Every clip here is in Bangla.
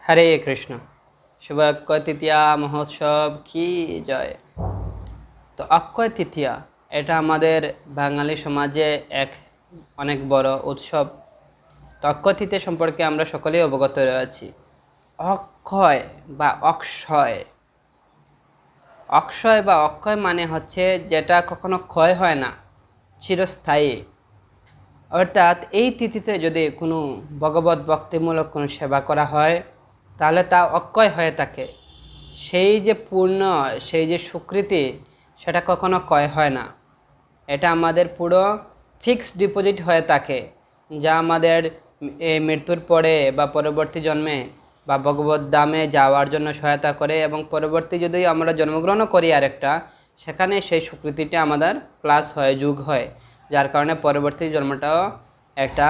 হরে কৃষ্ণ। শুভ অক্ষয় তৃতীয়া মহোৎসব কি জয়। তো অক্ষয় তৃতীয়া এটা আমাদের বাঙালি সমাজে এক অনেক বড় উৎসব। তো অক্ষয় তৃতীয়া সম্পর্কে আমরা সকলেই অবগত রয়েছি। অক্ষয় বা অক্ষয়, অক্ষয় বা অক্ষয় মানে হচ্ছে যেটা কখনো ক্ষয় হয় না, চিরস্থায়ী। অর্থাৎ এই তিথিতে যদি কোনো ভগবত ভক্তিমূলক কোনো সেবা করা হয় তাহলে তা অক্ষয় হয়ে থাকে। সেই যে পূর্ণ, সেই যে স্বীকৃতি, সেটা কখনো ক্ষয় হয় না। এটা আমাদের পুরো ফিক্সড ডিপোজিট হয়ে থাকে, যা আমাদের মৃত্যুর পরে বা পরবর্তী জন্মে বা ভগবত ধামে যাওয়ার জন্য সহায়তা করে। এবং পরবর্তী যদি আমরা জন্মগ্রহণ করি আরেকটা, সেখানে সেই স্বীকৃতিটা আমাদের প্লাস হয়, যোগ হয়, যার কারণে পরবর্তী জন্মটাও একটা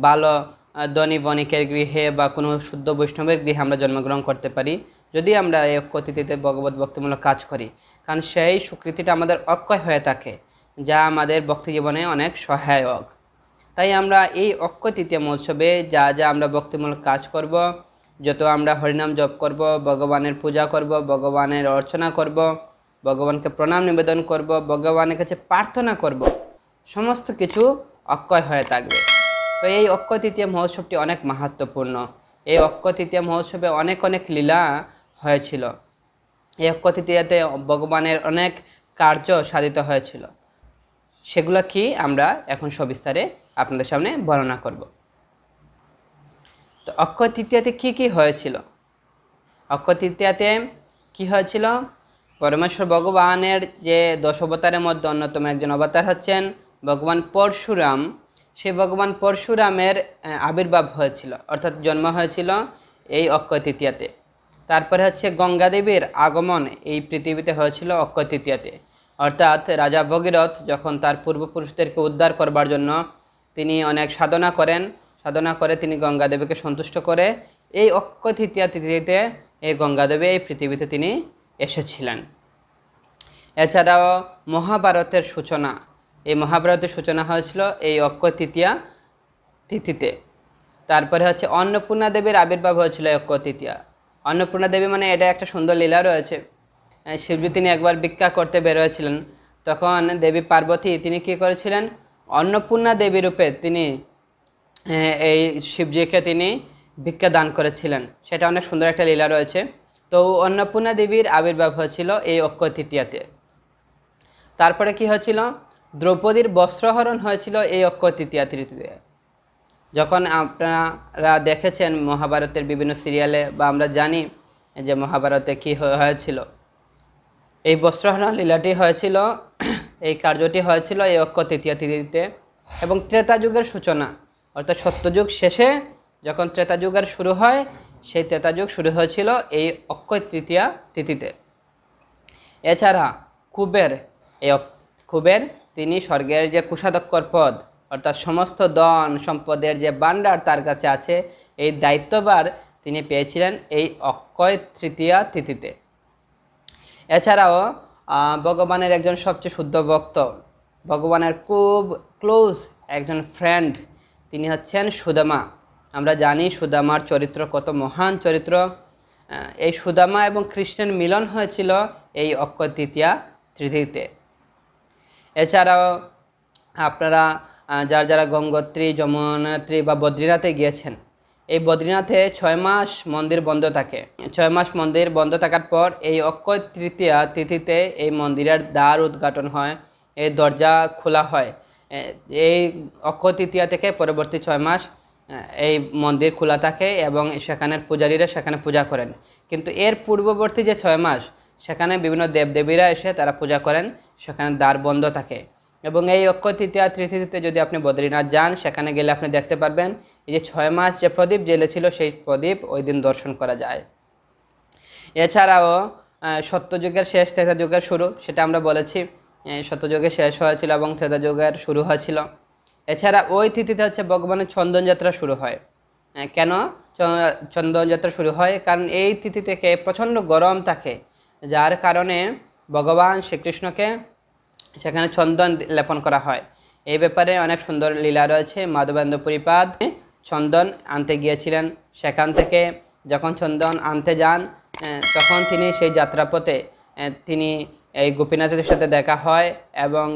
ভালো ধনী বণিকের গৃহে বা কোনো শুদ্ধ বৈষ্ণবের গৃহে আমরা জন্মগ্রহণ করতে পারি, যদি আমরা এই অক্ষয় তিথিতে ভগবত ভক্তিমূলক কাজ করি। কারণ সেই স্বীকৃতিটা আমাদের অক্ষয় হয়ে থাকে, যা আমাদের ভক্তি জীবনে অনেক সহায়ক। তাই আমরা এই অক্ষয় তৃতীয়া মহোৎসবে যা যা আমরা ভক্তিমূলক কাজ করব, যত আমরা হরিনাম জপ করব, ভগবানের পূজা করব, ভগবানের অর্চনা করব, ভগবানকে প্রণাম নিবেদন করব, ভগবানের কাছে প্রার্থনা করব, সমস্ত কিছু অক্ষয় হয়ে থাকবে। তো এই অক্ষয় তৃতীয়া মহোৎসবটি অনেক মাহাত্ম্যপূর্ণ। এই অক্ষয় তৃতীয়া মহোৎসবে অনেক অনেক লীলা হয়েছিল। এই অক্ষয় তৃতীয়াতে ভগবানের অনেক কার্য সাধিত হয়েছিল। সেগুলো কি আমরা এখন সবিস্তারে আপনাদের সামনে বর্ণনা করব। তো অক্ষয় তৃতীয়াতে কি কি হয়েছিল? অক্ষয় তৃতীয়াতে কি হয়েছিল? পরমেশ্বর ভগবানের যে 10 অবতারের মধ্যে অন্যতম একজন অবতার হচ্ছেন ভগবান পরশুরাম। সেই ভগবান পরশুরামের আবির্ভাব হয়েছিল, অর্থাৎ জন্ম হয়েছিল এই অক্ষয় তৃতীয়াতে। তারপরে হচ্ছে গঙ্গা দেবীর আগমন এই পৃথিবীতে হয়েছিল অক্ষয় তৃতীয়াতে। অর্থাৎ রাজা ভগীরথ যখন তার পূর্বপুরুষদেরকে উদ্ধার করবার জন্য তিনি অনেক সাধনা করেন, সাধনা করে তিনি গঙ্গা দেবীকে সন্তুষ্ট করে এই অক্ষয় তৃতীয়া তিথিতে এই গঙ্গা দেবী এই পৃথিবীতে তিনি এসেছিলেন। এছাড়াও মহাভারতের সূচনা, এই মহাভারতের সূচনা হয়েছিল এই অক্ষয় তৃতীয়া তিথিতে। তারপরে হচ্ছে অন্নপূর্ণা দেবীর আবির্ভাব হয়েছিল এই অক্ষয় তৃতীয়া। অন্নপূর্ণা দেবী মানে এটা একটা সুন্দর লীলা রয়েছে। শিবজি তিনি একবার ভিক্ষা করতে বের হয়েছিলেন, তখন দেবী পার্বতী তিনি কী করেছিলেন, অন্নপূর্ণা দেবী রূপে তিনি এই শিবজিকে তিনি ভিক্ষা দান করেছিলেন। সেটা অনেক সুন্দর একটা লীলা রয়েছে। তো অন্নপূর্ণা দেবীর আবির্ভাব হয়েছিল এই অক্ষয় তৃতীয়াতে। তারপরে কি হয়েছিল, দ্রৌপদীর বস্ত্রহরণ হয়েছিল এই অক্ষয় তৃতীয়া তিথিতে। যখন আপনারা দেখেছেন মহাভারতের বিভিন্ন সিরিয়ালে, বা আমরা জানি যে মহাভারতে কী হয়েছিল, এই বস্ত্রহরণ লীলাটি হয়েছিল, এই কার্যটি হয়েছিল এই অক্ষয় তৃতীয়া তিথিতে। এবং ত্রেতা যুগের সূচনা, অর্থাৎ সত্যযুগ শেষে যখন ত্রেতা যুগের শুরু হয়, সেই ত্রেতা যুগ শুরু হয়েছিল এই অক্ষয় তৃতীয়া তিথিতে। এছাড়া কুবের তিনি স্বর্গের যে কুষাধ্যক্ষর পদ, অর্থাৎ সমস্ত ধন সম্পদের যে ভাণ্ডার তার কাছে আছে, এই দায়িত্বভার তিনি পেয়েছিলেন এই অক্ষয় তৃতীয়া তিথিতে। এছাড়াও ভগবানের একজন সবচেয়ে শুদ্ধ ভক্ত, ভগবানের খুব ক্লোজ একজন ফ্রেন্ড, তিনি হচ্ছেন সুদামা। আমরা জানি সুদামার চরিত্র কত মহান চরিত্র। এই সুদামা এবং কৃষ্ণের মিলন হয়েছিল এই অক্ষয় তৃতীয়া তিথিতে। এছাড়াও আপনারা যারা গঙ্গোত্রী, যমুনোত্রী বা বদ্রীনাথে গিয়েছেন, এই বদ্রীনাথে 6 মাস মন্দির বন্ধ থাকে। 6 মাস মন্দির বন্ধ থাকার পর এই অক্ষয় তৃতীয়া তিথিতে এই মন্দিরের দ্বার উদ্ঘাটন হয়, এই দরজা খোলা হয়। এই অক্ষয় তৃতীয়া থেকে পরবর্তী 6 মাস এই মন্দির খোলা থাকে এবং সেখানের পূজারীরা সেখানে পূজা করেন। কিন্তু এর পূর্ববর্তী যে 6 মাস সেখানে বিভিন্ন দেবদেবীরা এসে তারা পূজা করেন, সেখানে দ্বার বন্ধ থাকে। এবং এই অক্ষয় তৃতীয়া তিথিতে যদি আপনি বদ্রীনাথ যান, সেখানে গেলে আপনি দেখতে পারবেন এই যে 6 মাস যে প্রদীপ জ্বেলেছিল সেই প্রদীপ ওই দিন দর্শন করা যায়। এছাড়াও সত্যযুগের শেষ ত্রেতা যুগের শুরু, সেটা আমরা বলেছি, সত্যযুগে শেষ হয়েছিল এবং ত্রেতা যুগের শুরু হয়েছিল। এছাড়া ওই তিথিতে হচ্ছে ভগবানের চন্দনযাত্রা শুরু হয়। কেন চন্দনযাত্রা শুরু হয়? কারণ এই তিথি থেকে প্রচণ্ড গরম থাকে, যার কারণে ভগবান শ্রীকৃষ্ণকে সেখানে চন্দন লেপন করা হয়। এই ব্যাপারে অনেক সুন্দর লীলা রয়েছে। মাধবেন্দ্র পরিপাদ চন্দন আনতে গিয়েছিলেন। সেখান থেকে যখন চন্দন আনতে যান তখন তিনি সেই যাত্রাপথে তিনি এই গোপীনাথের সাথে দেখা হয় এবং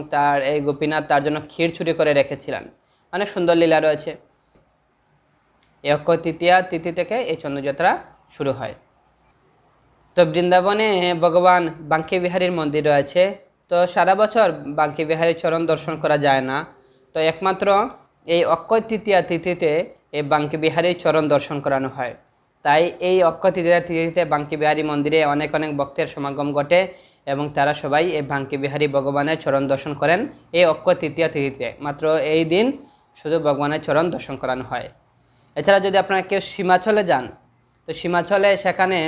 এই গোপীনাথ তার জন্য ক্ষীর চুরি করে রেখেছিলেন। অনেক সুন্দর লীলা রয়েছে। এই অক্ষয় তৃতীয়া তিথি থেকে এই চন্দ্রযাত্রা শুরু হয়। তো বৃন্দাবনে ভগবান বাঙ্কি বিহারীর মন্দির রয়েছে। তো সারা বছর বাঙ্কি বিহারীর চরণ দর্শন করা যায় না, তো একমাত্র এই অক্ষয় তৃতীয়া তিথিতে এই বাঙ্কি বিহারীর চরণ দর্শন করানো হয়। তাই এই অক্ষয় তৃতীয়া তিথিতে বাঙ্কি বিহারী মন্দিরে অনেক অনেক ভক্তের সমাগম ঘটে এবং তারা সবাই এই বাঙ্কি বিহারী ভগবানের চরণ দর্শন করেন এই অক্ষয় তৃতীয়া তিথিতে। মাত্র এই দিন শুধু ভগবানের চরণ দর্শন করানো হয়। এছাড়া যদি আপনারা কেউ সীমাচলে যান, তো সীমাচলে সেখানে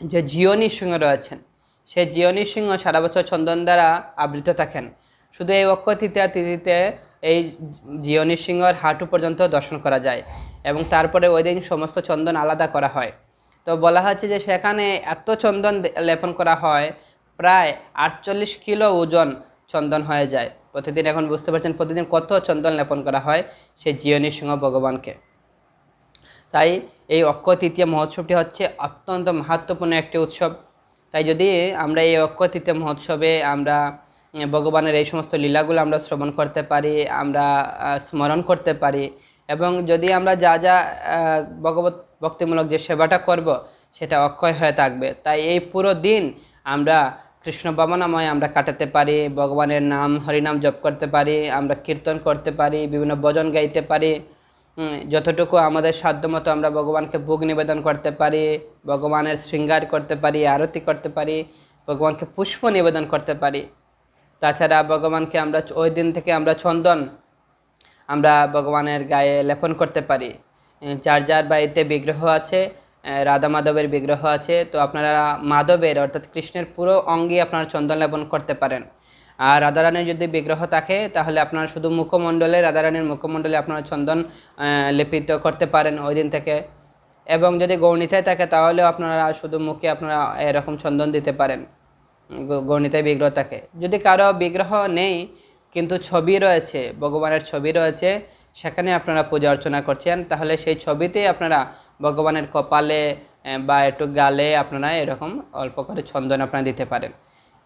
যে জিওনি সিংহ রয়েছেন, সেই জিওনি সিংহ সারা বছর চন্দন দ্বারা আবৃত থাকেন। শুধু এই অক্ষয় তৃতীয়া তিথিতে এই জিওনি সিংহর হাঁটু পর্যন্ত দর্শন করা যায় এবং তারপরে ওই দিন সমস্ত চন্দন আলাদা করা হয়। তো বলা হচ্ছে যে সেখানে এত চন্দন লেপন করা হয়, প্রায় 48 কিলো ওজন চন্দন হয়ে যায় প্রতিদিন। এখন বুঝতে পারছেন প্রতিদিন কত চন্দন লেপন করা হয় সেই জিওনি সিংহ ভগবানকে। তাই এই অক্ষয় তৃতীয়া মহোৎসবটি হচ্ছে অত্যন্ত মাহাত্ম্যপূর্ণ একটি উৎসব। তাই যদি আমরা এই অক্ষয় তৃতীয়া মহোৎসবে আমরা ভগবানের এই সমস্ত লীলাগুলো আমরা শ্রবণ করতে পারি, আমরা স্মরণ করতে পারি এবং যদি আমরা যা যা ভগবত ভক্তিমূলক যে সেবাটা করব সেটা অক্ষয় হয়ে থাকবে। তাই এই পুরো দিন আমরা কৃষ্ণ ভাবনাময় আমরা কাটাতে পারি, ভগবানের নাম হরিনাম জপ করতে পারি, আমরা কীর্তন করতে পারি, বিভিন্ন ভজন গাইতে পারি, যতটুকু আমাদের সাধ্যমতো আমরা ভগবানকে ভোগ নিবেদন করতে পারি, ভগবানের শৃঙ্গার করতে পারি, আরতি করতে পারি, ভগবানকে পুষ্প নিবেদন করতে পারি। তাছাড়া ভগবানকে আমরা ওই দিন থেকে আমরা চন্দন আমরা ভগবানের গায়ে লেপন করতে পারি। যার যার বাড়িতে বিগ্রহ আছে, রাধা মাধবের বিগ্রহ আছে, তো আপনারা মাধবের অর্থাৎ কৃষ্ণের পুরো অঙ্গে আপনারা চন্দন লেপন করতে পারেন। আর রাধারানীর যদি বিগ্রহ থাকে তাহলে আপনারা শুধু মুখমণ্ডলে, রাধারানীর মুখমণ্ডলে আপনারা চন্দন লেপিত করতে পারেন ওই দিন থেকে। এবং যদি গৌণিতায় থাকে তাহলেও আপনারা শুধু মুখে আপনারা এরকম চন্দন দিতে পারেন, গৌণিতায় বিগ্রহ থাকে। যদি কারো বিগ্রহ নেই কিন্তু ছবি রয়েছে, ভগবানের ছবি রয়েছে, সেখানে আপনারা পূজা অর্চনা করছেন, তাহলে সেই ছবিতেই আপনারা ভগবানের কপালে বা একটু গালে আপনারা এরকম অল্প করে চন্দন আপনারা দিতে পারেন।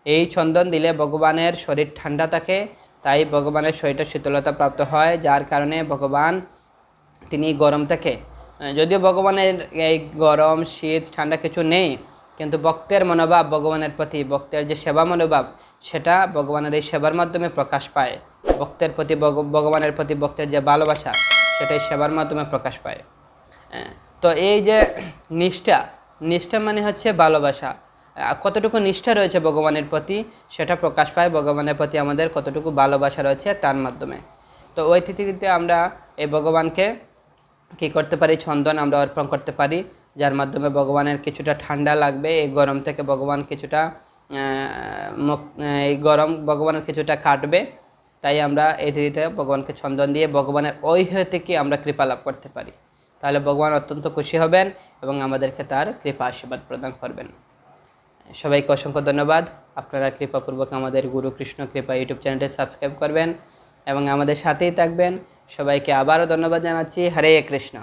এই চন্দন দিলে ভগবানের শরীর ঠান্ডা থাকে, তাই ভগবানের শরীরটা শীতলতা প্রাপ্ত হয়, যার কারণে ভগবান তিনি গরম থেকে, যদিও ভগবানের এই গরম শীত ঠান্ডা কিছু নেই, কিন্তু ভক্তের মনোভাব ভগবানের প্রতি, ভক্তের যে সেবা মনোভাব সেটা ভগবানের এই সেবার মাধ্যমে প্রকাশ পায়। ভক্তের প্রতি ভগবানের প্রতি ভক্তের যে ভালোবাসা সেটাই সেবার মাধ্যমে প্রকাশ পায়। তো এই যে নিষ্ঠা মানে হচ্ছে ভালোবাসা, কতটুকু নিষ্ঠা রয়েছে ভগবানের প্রতি সেটা প্রকাশ পায় ভগবানের প্রতি আমাদের কতটুকু ভালোবাসা রয়েছে তার মাধ্যমে। তো ওই তিথিতে আমরা এই ভগবানকে কী করতে পারি, চন্দন আমরা অর্পণ করতে পারি, যার মাধ্যমে ভগবানের কিছুটা ঠান্ডা লাগবে, এই গরম থেকে ভগবান কিছুটা এই গরম ভগবানের কিছুটা কাটবে। তাই আমরা এই তিথিতে ভগবানকে চন্দন দিয়ে ভগবানের ঐহ্য থেকে আমরা কৃপা লাভ করতে পারি। তাহলে ভগবান অত্যন্ত খুশি হবেন এবং আমাদেরকে তার কৃপা আশীর্বাদ প্রদান করবেন। সবাইকে অসংখ্য ধন্যবাদ। আপনারা কৃপাপূর্বক আমাদের গুরু কৃষ্ণ কৃপা ইউটিউব চ্যানেলটি সাবস্ক্রাইব করবেন এবং আমাদের সাথেই থাকবেন। সবাইকে আবারও ধন্যবাদ জানাচ্ছি। হরে কৃষ্ণ।